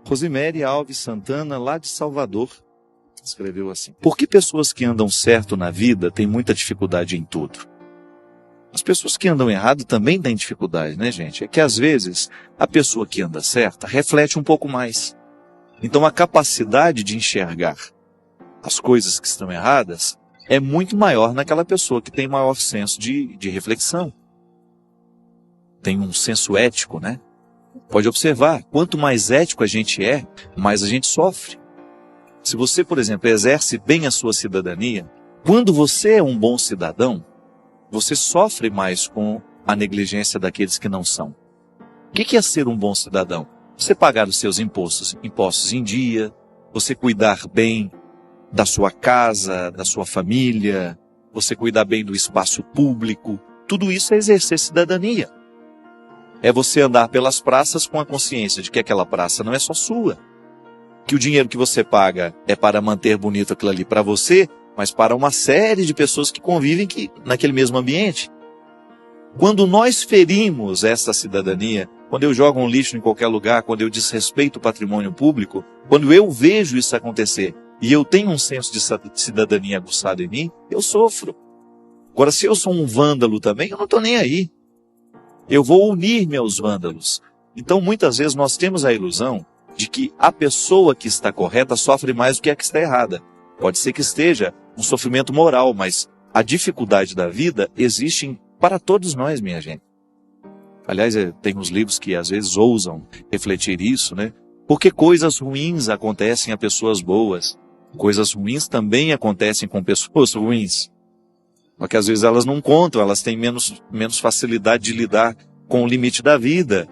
Rosimere Alves Santana, lá de Salvador, escreveu assim: por que pessoas que andam certo na vida têm muita dificuldade em tudo? As pessoas que andam errado também têm dificuldade, né, gente? É que às vezes a pessoa que anda certa reflete um pouco mais. Então a capacidade de enxergar as coisas que estão erradas é muito maior naquela pessoa que tem maior senso de reflexão. Tem um senso ético, né? Pode observar, quanto mais ético a gente é, mais a gente sofre. Se você, por exemplo, exerce bem a sua cidadania, quando você é um bom cidadão, você sofre mais com a negligência daqueles que não são. O que é ser um bom cidadão? Você pagar os seus impostos em dia, você cuidar bem da sua casa, da sua família, você cuidar bem do espaço público. Tudo isso é exercer cidadania. É você andar pelas praças com a consciência de que aquela praça não é só sua. Que o dinheiro que você paga é para manter bonito aquilo ali para você, mas para uma série de pessoas que convivem naquele mesmo ambiente. Quando nós ferimos essa cidadania, quando eu jogo um lixo em qualquer lugar, quando eu desrespeito o patrimônio público, quando eu vejo isso acontecer e eu tenho um senso de cidadania aguçado em mim, eu sofro. Agora, se eu sou um vândalo também, eu não estou nem aí. Eu vou unir-me aos vândalos. Então, muitas vezes, nós temos a ilusão de que a pessoa que está correta sofre mais do que a que está errada. Pode ser que esteja um sofrimento moral, mas a dificuldade da vida existe para todos nós, minha gente. Aliás, tem uns livros que às vezes ousam refletir isso, né? Porque coisas ruins acontecem a pessoas boas. Coisas ruins também acontecem com pessoas ruins. Só que às vezes elas não contam, elas têm menos facilidade de lidar com o limite da vida.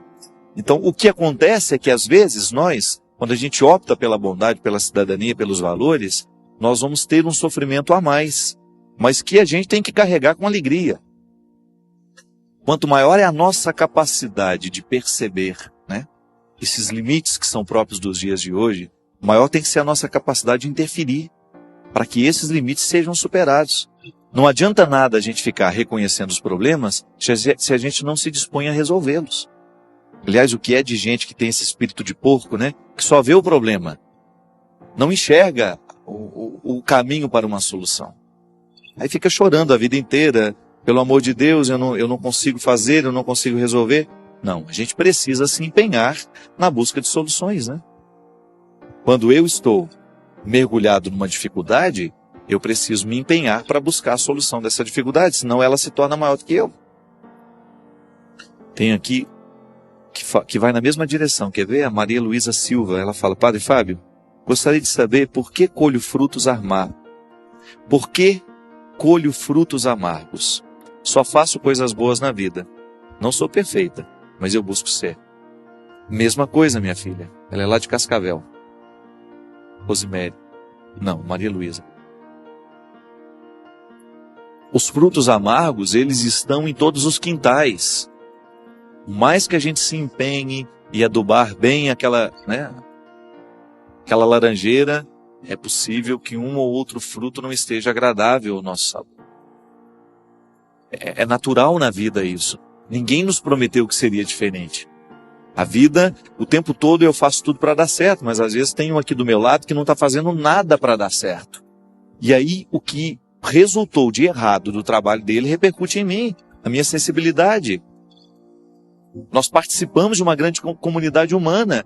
Então, o que acontece é que às vezes nós, quando a gente opta pela bondade, pela cidadania, pelos valores, nós vamos ter um sofrimento a mais, mas que a gente tem que carregar com alegria. Quanto maior é a nossa capacidade de perceber, né, esses limites que são próprios dos dias de hoje, maior tem que ser a nossa capacidade de interferir para que esses limites sejam superados. Não adianta nada a gente ficar reconhecendo os problemas se a gente não se dispõe a resolvê-los. Aliás, o que é de gente que tem esse espírito de porco, né, que só vê o problema, não enxerga o caminho para uma solução. Aí fica chorando a vida inteira, pelo amor de Deus, eu não consigo fazer, eu não consigo resolver. Não, a gente precisa se empenhar na busca de soluções, né? Quando eu estou mergulhado numa dificuldade, eu preciso me empenhar para buscar a solução dessa dificuldade, senão ela se torna maior do que eu. Tem aqui que vai na mesma direção, quer ver? A Maria Luísa Silva, ela fala: Padre Fábio, gostaria de saber por que colho frutos amargos. Por que colho frutos amargos? Só faço coisas boas na vida. Não sou perfeita, mas eu busco ser. Mesma coisa, minha filha. Ela é lá de Cascavel. Rosimere. Não, Maria Luísa. Os frutos amargos, eles estão em todos os quintais. Mais que a gente se empenhe e adubar bem aquela laranjeira, é possível que um ou outro fruto não esteja agradável ao nosso sabor. É natural na vida isso. Ninguém nos prometeu que seria diferente. A vida, o tempo todo eu faço tudo para dar certo, mas às vezes tem um aqui do meu lado que não está fazendo nada para dar certo. E aí o que resultou de errado do trabalho dele repercute em mim, na minha sensibilidade. Nós participamos de uma grande comunidade humana.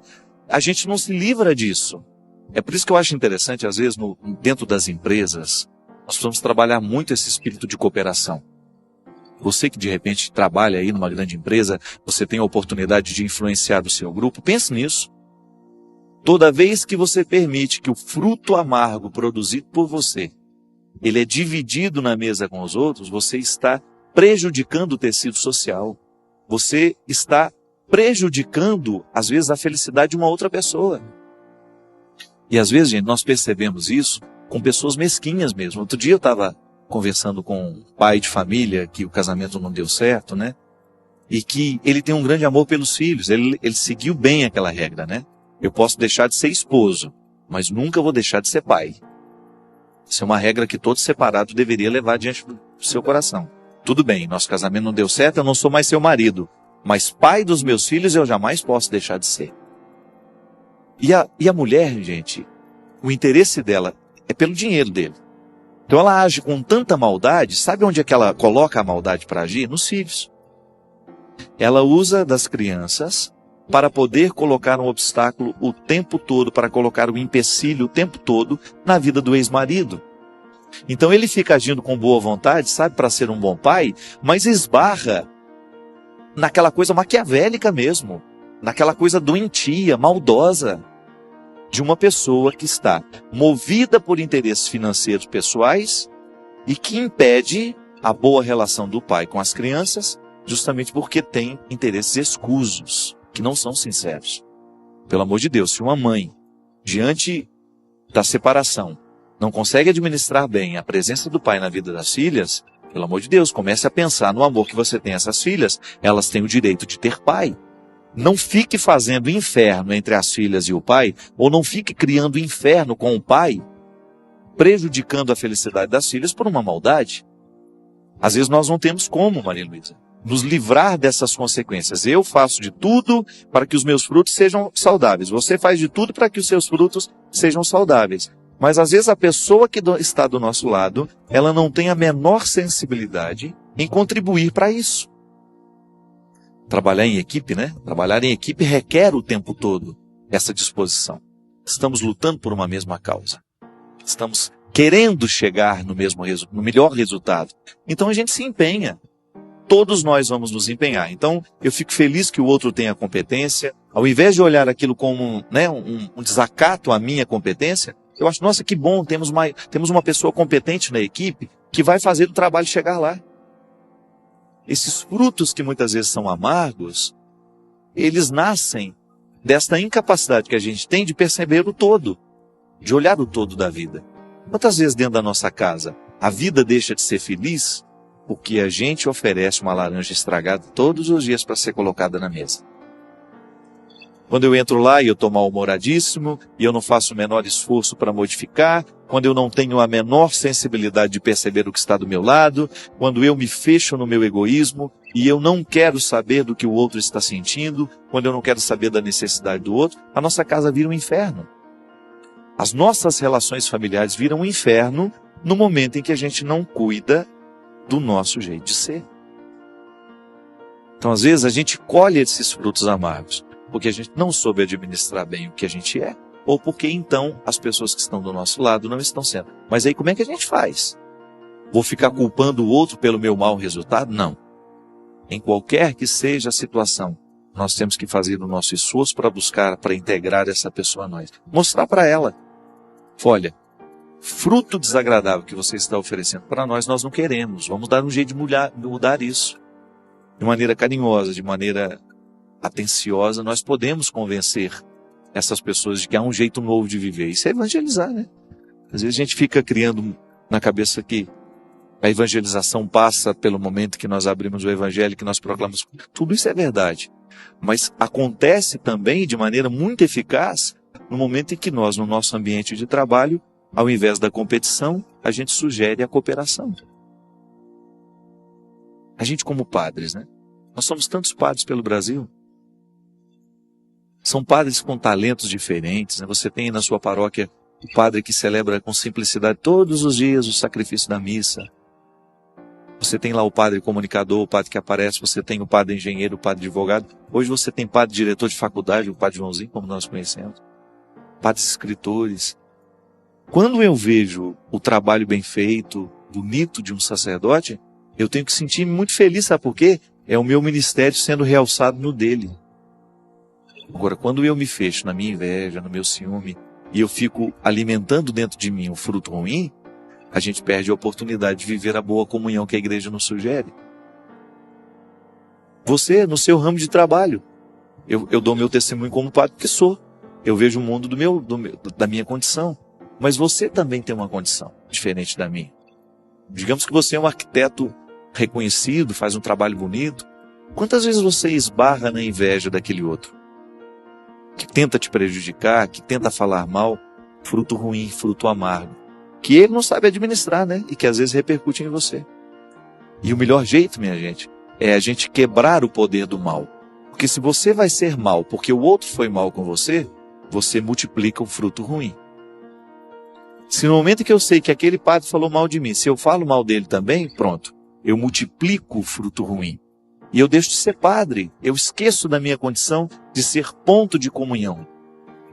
A gente não se livra disso. É por isso que eu acho interessante, às vezes, dentro das empresas, nós precisamos trabalhar muito esse espírito de cooperação. Você que de repente trabalha aí numa grande empresa, você tem a oportunidade de influenciar o seu grupo, pense nisso. Toda vez que você permite que o fruto amargo produzido por você, ele é dividido na mesa com os outros, você está prejudicando o tecido social. Você está prejudicando, às vezes, a felicidade de uma outra pessoa. E às vezes, gente, nós percebemos isso com pessoas mesquinhas mesmo. Outro dia eu estava conversando com um pai de família que o casamento não deu certo, né? E que ele tem um grande amor pelos filhos. Ele seguiu bem aquela regra, né? Eu posso deixar de ser esposo, mas nunca vou deixar de ser pai. Isso é uma regra que todo separado deveria levar diante do seu coração. Tudo bem, nosso casamento não deu certo, eu não sou mais seu marido, mas pai dos meus filhos eu jamais posso deixar de ser. E a mulher, gente, o interesse dela é pelo dinheiro dele. Então ela age com tanta maldade. Sabe onde é que ela coloca a maldade para agir? Nos filhos. Ela usa das crianças para poder colocar um obstáculo o tempo todo, para colocar um empecilho o tempo todo na vida do ex-marido. Então ele fica agindo com boa vontade, sabe, para ser um bom pai, mas esbarra naquela coisa maquiavélica mesmo, naquela coisa doentia, maldosa, de uma pessoa que está movida por interesses financeiros pessoais e que impede a boa relação do pai com as crianças, justamente porque tem interesses escusos, que não são sinceros. Pelo amor de Deus, se uma mãe, diante da separação, não consegue administrar bem a presença do pai na vida das filhas, pelo amor de Deus, comece a pensar no amor que você tem a essas filhas. Elas têm o direito de ter pai. Não fique fazendo inferno entre as filhas e o pai, ou não fique criando inferno com o pai, prejudicando a felicidade das filhas por uma maldade. Às vezes nós não temos como, Maria Luísa, nos livrar dessas consequências. Eu faço de tudo para que os meus frutos sejam saudáveis. Você faz de tudo para que os seus frutos sejam saudáveis. Mas às vezes a pessoa que está do nosso lado, ela não tem a menor sensibilidade em contribuir para isso. Trabalhar em equipe, né? Trabalhar em equipe requer o tempo todo essa disposição. Estamos lutando por uma mesma causa. Estamos querendo chegar no melhor resultado. Então a gente se empenha. Todos nós vamos nos empenhar. Então eu fico feliz que o outro tenha competência. Ao invés de olhar aquilo como um desacato à minha competência, eu acho, nossa, que bom, temos uma pessoa competente na equipe que vai fazer o trabalho chegar lá. Esses frutos que muitas vezes são amargos, eles nascem desta incapacidade que a gente tem de perceber o todo, de olhar o todo da vida. Quantas vezes dentro da nossa casa a vida deixa de ser feliz porque a gente oferece uma laranja estragada todos os dias para ser colocada na mesa? Quando eu entro lá e eu estou mal-humoradíssimo, e eu não faço o menor esforço para modificar, quando eu não tenho a menor sensibilidade de perceber o que está do meu lado, quando eu me fecho no meu egoísmo, e eu não quero saber do que o outro está sentindo, quando eu não quero saber da necessidade do outro, a nossa casa vira um inferno. As nossas relações familiares viram um inferno no momento em que a gente não cuida do nosso jeito de ser. Então, às vezes, a gente colhe esses frutos amargos, porque a gente não soube administrar bem o que a gente é, ou porque então as pessoas que estão do nosso lado não estão sendo. Mas aí como é que a gente faz? Vou ficar culpando o outro pelo meu mau resultado? Não. Em qualquer que seja a situação, nós temos que fazer o nosso esforço para buscar, para integrar essa pessoa a nós. Mostrar para ela, olha, fruto desagradável que você está oferecendo para nós não queremos. Vamos dar um jeito de mudar isso. De maneira carinhosa, de maneira atenciosa, nós podemos convencer essas pessoas de que há um jeito novo de viver. Isso é evangelizar, né? Às vezes a gente fica criando na cabeça que a evangelização passa pelo momento que nós abrimos o evangelho, que nós proclamamos. Tudo isso é verdade. Mas acontece também de maneira muito eficaz no momento em que nós, no nosso ambiente de trabalho, ao invés da competição, a gente sugere a cooperação. A gente como padres, né? Nós somos tantos padres pelo Brasil. São padres com talentos diferentes, né? Você tem na sua paróquia o padre que celebra com simplicidade todos os dias o sacrifício da missa. Você tem lá o padre comunicador, o padre que aparece, você tem o padre engenheiro, o padre advogado. Hoje você tem padre diretor de faculdade, o padre Joãozinho, como nós conhecemos. Padres escritores. Quando eu vejo o trabalho bem feito, bonito de um sacerdote, eu tenho que sentir-me muito feliz, sabe por quê? É o meu ministério sendo realçado no dele. Agora, quando eu me fecho na minha inveja, no meu ciúme, e eu fico alimentando dentro de mim um fruto ruim, a gente perde a oportunidade de viver a boa comunhão que a igreja nos sugere. Você, no seu ramo de trabalho, eu dou meu testemunho como padre que sou. Eu vejo o mundo da minha condição. Mas você também tem uma condição diferente da minha. Digamos que você é um arquiteto reconhecido, faz um trabalho bonito. Quantas vezes você esbarra na inveja daquele outro? Que tenta te prejudicar, que tenta falar mal, fruto ruim, fruto amargo. Que ele não sabe administrar, né? E que às vezes repercute em você. E o melhor jeito, minha gente, é a gente quebrar o poder do mal. Porque se você vai ser mal porque o outro foi mal com você, você multiplica o fruto ruim. Se no momento que eu sei que aquele padre falou mal de mim, se eu falo mal dele também, pronto, eu multiplico o fruto ruim. E eu deixo de ser padre, eu esqueço da minha condição de ser ponto de comunhão.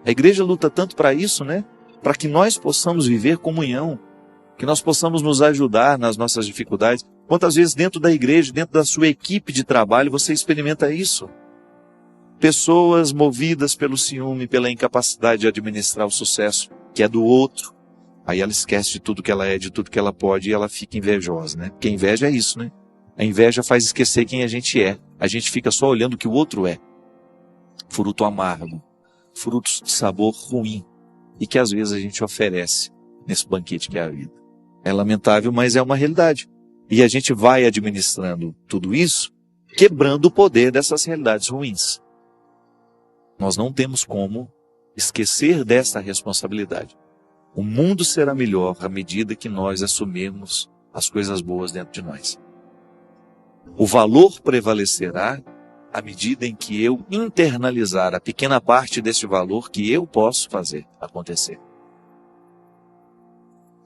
A igreja luta tanto para isso, né? Para que nós possamos viver comunhão, que nós possamos nos ajudar nas nossas dificuldades. Quantas vezes dentro da igreja, dentro da sua equipe de trabalho, você experimenta isso? Pessoas movidas pelo ciúme, pela incapacidade de administrar o sucesso que é do outro. Aí ela esquece de tudo que ela é, de tudo que ela pode, e ela fica invejosa, né? Porque a inveja é isso, né? A inveja faz esquecer quem a gente é. A gente fica só olhando o que o outro é. Fruto amargo, frutos de sabor ruim, e que às vezes a gente oferece nesse banquete que é a vida. É lamentável, mas é uma realidade. E a gente vai administrando tudo isso, quebrando o poder dessas realidades ruins. Nós não temos como esquecer dessa responsabilidade. O mundo será melhor à medida que nós assumirmos as coisas boas dentro de nós. O valor prevalecerá à medida em que eu internalizar a pequena parte desse valor que eu posso fazer acontecer.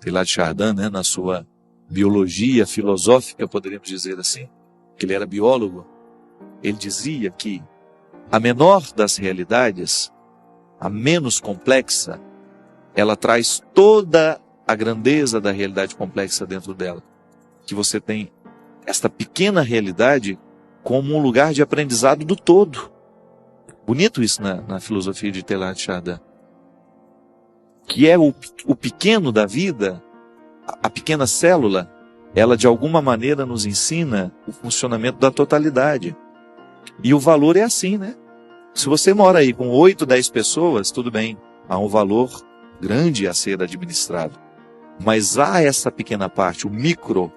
Teilhard de Chardin, né, na sua biologia filosófica, poderíamos dizer assim, que ele era biólogo, ele dizia que a menor das realidades, a menos complexa, ela traz toda a grandeza da realidade complexa dentro dela. Que você tem esta pequena realidade como um lugar de aprendizado do todo. Bonito isso na filosofia de Teilhard de Chardin. Que é o pequeno da vida, a pequena célula, ela de alguma maneira nos ensina o funcionamento da totalidade. E o valor é assim, né? Se você mora aí com 8, 10 pessoas, tudo bem, há um valor grande a ser administrado. Mas há essa pequena parte, o micro,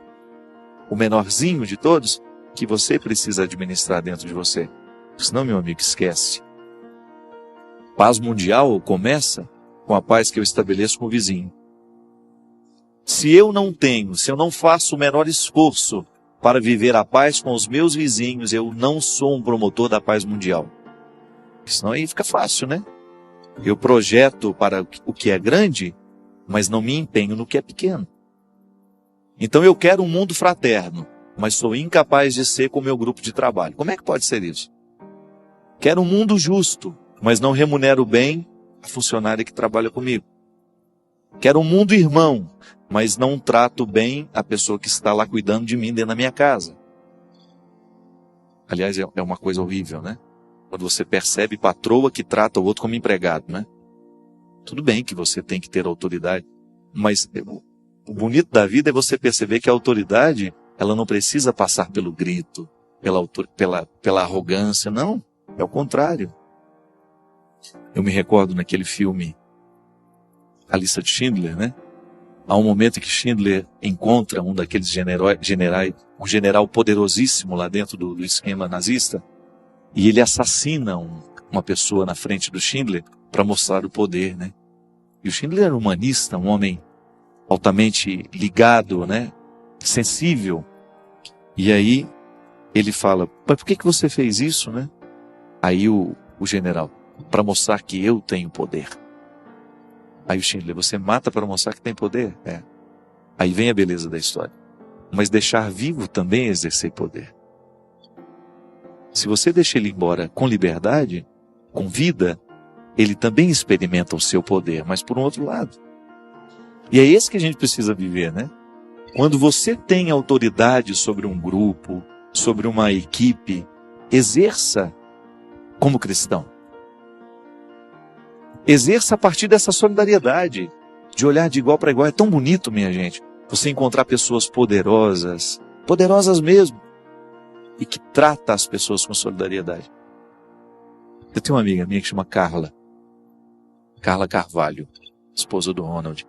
o menorzinho de todos, que você precisa administrar dentro de você. Senão, meu amigo, esquece. Paz mundial começa com a paz que eu estabeleço com o vizinho. Se eu não faço o menor esforço para viver a paz com os meus vizinhos, eu não sou um promotor da paz mundial. Senão aí fica fácil, né? Eu projeto para o que é grande, mas não me empenho no que é pequeno. Então eu quero um mundo fraterno, mas sou incapaz de ser com o meu grupo de trabalho. Como é que pode ser isso? Quero um mundo justo, mas não remunero bem a funcionária que trabalha comigo. Quero um mundo irmão, mas não trato bem a pessoa que está lá cuidando de mim dentro da minha casa. Aliás, é uma coisa horrível, né? Quando você percebe patroa que trata o outro como empregado, né? Tudo bem que você tem que ter autoridade, mas o bonito da vida é você perceber que a autoridade, ela não precisa passar pelo grito, pela arrogância, não. É o contrário. Eu me recordo naquele filme A Lista de Schindler, né? Há um momento em que Schindler encontra um daqueles generais, um general poderosíssimo lá dentro do esquema nazista, e ele assassina uma pessoa na frente do Schindler para mostrar o poder, né? E o Schindler era humanista, um homem altamente ligado, né? Sensível. E aí ele fala, mas por que você fez isso, né? Aí o general, para mostrar que eu tenho poder. Aí o Schindler, você mata para mostrar que tem poder? É. Aí vem a beleza da história. Mas deixar vivo também é exercer poder. Se você deixa ele embora com liberdade, com vida, ele também experimenta o seu poder, mas por um outro lado. E é esse que a gente precisa viver, né? Quando você tem autoridade sobre um grupo, sobre uma equipe, exerça como cristão. Exerça a partir dessa solidariedade, de olhar de igual para igual. É tão bonito, minha gente, você encontrar pessoas poderosas, poderosas mesmo, e que trata as pessoas com solidariedade. Eu tenho uma amiga minha que chama Carla Carvalho, esposa do Ronald.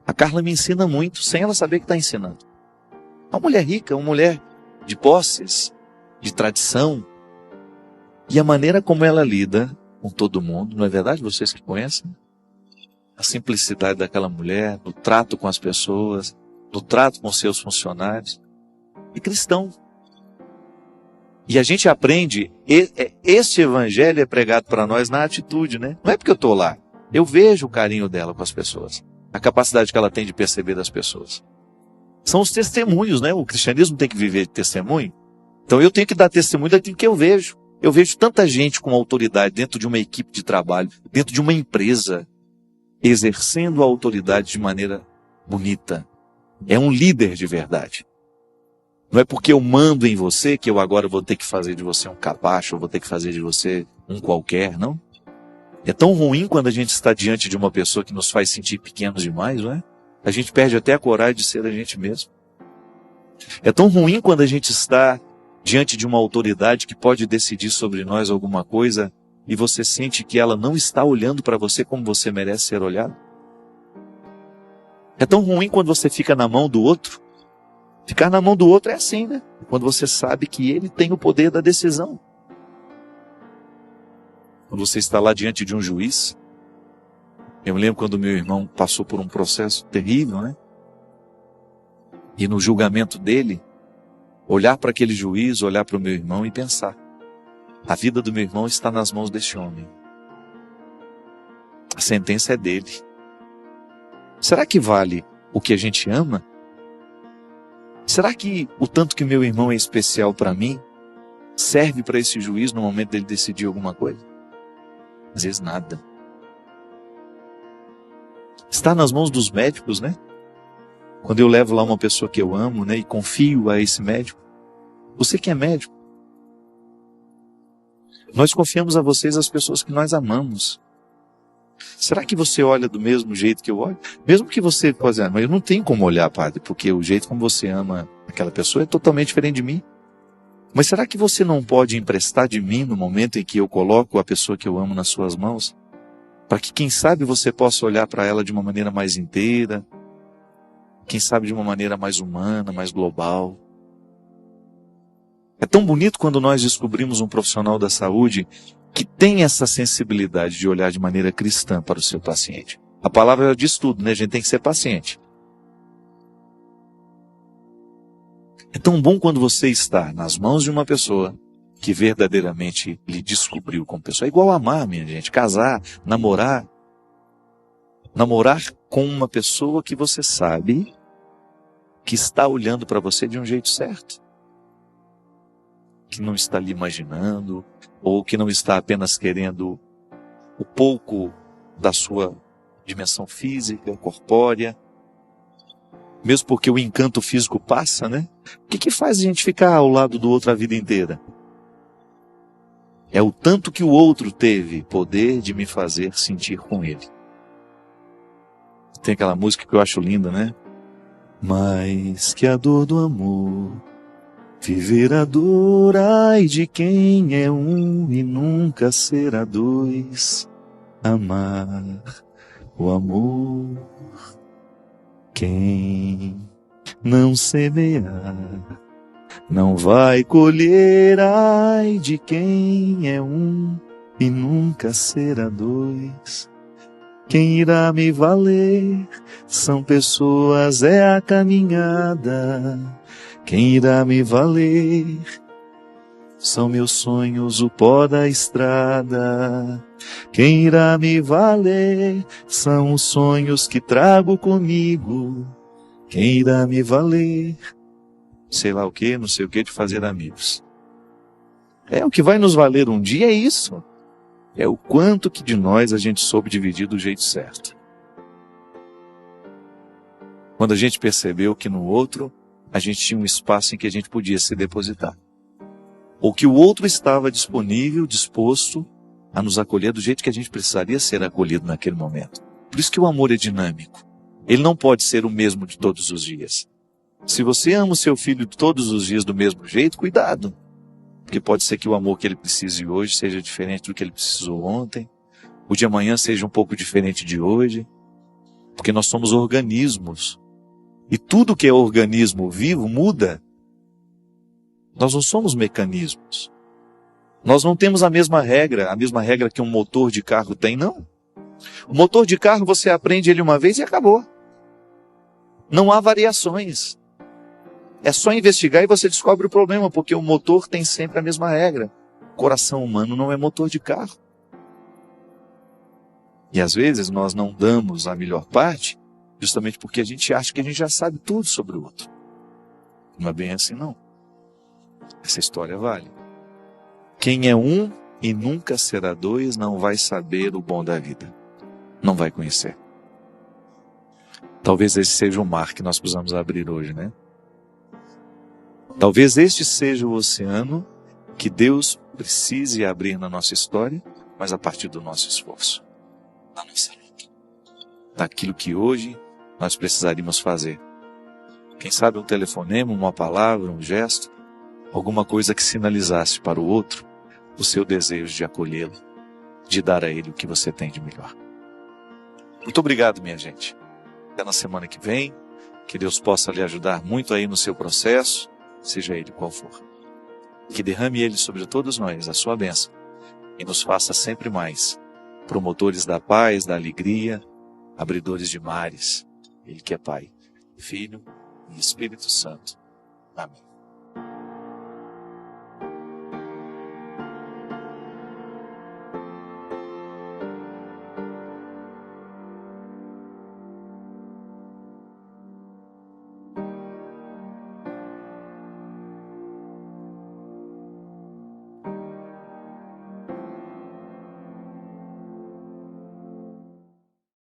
A Carla me ensina muito, sem ela saber que está ensinando. É uma mulher rica, uma mulher de posses, de tradição. E a maneira como ela lida com todo mundo, não é verdade? Vocês que conhecem? A simplicidade daquela mulher, no trato com as pessoas, no trato com seus funcionários. E cristão. E a gente aprende, esse evangelho é pregado para nós na atitude, né? Não é porque eu estou lá. Eu vejo o carinho dela com as pessoas. A capacidade que ela tem de perceber das pessoas. São os testemunhos, né? O cristianismo tem que viver de testemunho. Então eu tenho que dar testemunho daquilo que eu vejo. Eu vejo tanta gente com autoridade dentro de uma equipe de trabalho, dentro de uma empresa, exercendo a autoridade de maneira bonita. É um líder de verdade. Não é porque eu mando em você que eu agora vou ter que fazer de você um capacho, ou vou ter que fazer de você um qualquer, não? É tão ruim quando a gente está diante de uma pessoa que nos faz sentir pequenos demais, não é? A gente perde até a coragem de ser a gente mesmo. É tão ruim quando a gente está diante de uma autoridade que pode decidir sobre nós alguma coisa e você sente que ela não está olhando para você como você merece ser olhado. É tão ruim quando você fica na mão do outro. Ficar na mão do outro é assim, né? Quando você sabe que ele tem o poder da decisão. Quando você está lá diante de um juiz. Eu me lembro quando meu irmão passou por um processo terrível, né? E no julgamento dele, olhar para aquele juiz, olhar para o meu irmão e pensar: a vida do meu irmão está nas mãos deste homem. A sentença é dele. Será que vale o que a gente ama? Será que o tanto que meu irmão é especial para mim serve para esse juiz no momento dele decidir alguma coisa? Às vezes nada. Está nas mãos dos médicos, né? Quando eu levo lá uma pessoa que eu amo, né, e confio a esse médico. Você que é médico. Nós confiamos a vocês as pessoas que nós amamos. Será que você olha do mesmo jeito que eu olho? Mesmo que você possa dizer: mas eu não tenho como olhar, padre, porque o jeito como você ama aquela pessoa é totalmente diferente de mim. Mas será que você não pode emprestar de mim no momento em que eu coloco a pessoa que eu amo nas suas mãos? Para que, quem sabe, você possa olhar para ela de uma maneira mais inteira, quem sabe de uma maneira mais humana, mais global. É tão bonito quando nós descobrimos um profissional da saúde que tem essa sensibilidade de olhar de maneira cristã para o seu paciente. A palavra diz tudo, né? A gente tem que ser paciente. É tão bom quando você está nas mãos de uma pessoa que verdadeiramente lhe descobriu como pessoa. É igual amar, minha gente, casar, namorar. Namorar com uma pessoa que você sabe que está olhando para você de um jeito certo. Que não está lhe imaginando, ou que não está apenas querendo o pouco da sua dimensão física, corpórea. Mesmo porque o encanto físico passa, né? O que faz a gente ficar ao lado do outro a vida inteira? É o tanto que o outro teve poder de me fazer sentir com ele. Tem aquela música que eu acho linda, né? Mais que a dor do amor, viver a dor, ai de quem é um e nunca será dois. Amar o amor, quem não semear não vai colher, ai de quem é um e nunca será dois. Quem irá me valer são pessoas, é a caminhada. Quem irá me valer são meus sonhos, o pó da estrada. Quem irá me valer são os sonhos que trago comigo. Quem irá me valer, sei lá o que, não sei o que, de fazer amigos. É o que vai nos valer um dia, é isso. É o quanto que de nós a gente soube dividir do jeito certo. Quando a gente percebeu que no outro a gente tinha um espaço em que a gente podia se depositar. Ou que o outro estava disponível, disposto a nos acolher do jeito que a gente precisaria ser acolhido naquele momento. Por isso que o amor é dinâmico. Ele não pode ser o mesmo de todos os dias. Se você ama o seu filho todos os dias do mesmo jeito, cuidado. Porque pode ser que o amor que ele precise hoje seja diferente do que ele precisou ontem. O de amanhã seja um pouco diferente de hoje. Porque nós somos organismos. E tudo que é organismo vivo muda. Nós não somos mecanismos. Nós não temos a mesma regra que um motor de carro tem, não. O motor de carro você aprende ele uma vez e acabou. Não há variações. É só investigar e você descobre o problema, porque o motor tem sempre a mesma regra. O coração humano não é motor de carro. E às vezes nós não damos a melhor parte, justamente porque a gente acha que a gente já sabe tudo sobre o outro. Não é bem assim, não. Essa história vale. Quem é um e nunca será dois não vai saber o bom da vida. Não vai conhecer. Talvez esse seja o mar que nós precisamos abrir hoje, né? Talvez este seja o oceano que Deus precise abrir na nossa história, mas a partir do nosso esforço, da nossa luta, daquilo que hoje nós precisaríamos fazer. Quem sabe um telefonema, uma palavra, um gesto, alguma coisa que sinalizasse para o outro o seu desejo de acolhê-lo, de dar a ele o que você tem de melhor. Muito obrigado, minha gente. Até na semana que vem. Que Deus possa lhe ajudar muito aí no seu processo, seja ele qual for. Que derrame ele sobre todos nós a sua bênção e nos faça sempre mais promotores da paz, da alegria, abridores de mares. Ele que é Pai, Filho e Espírito Santo. Amém.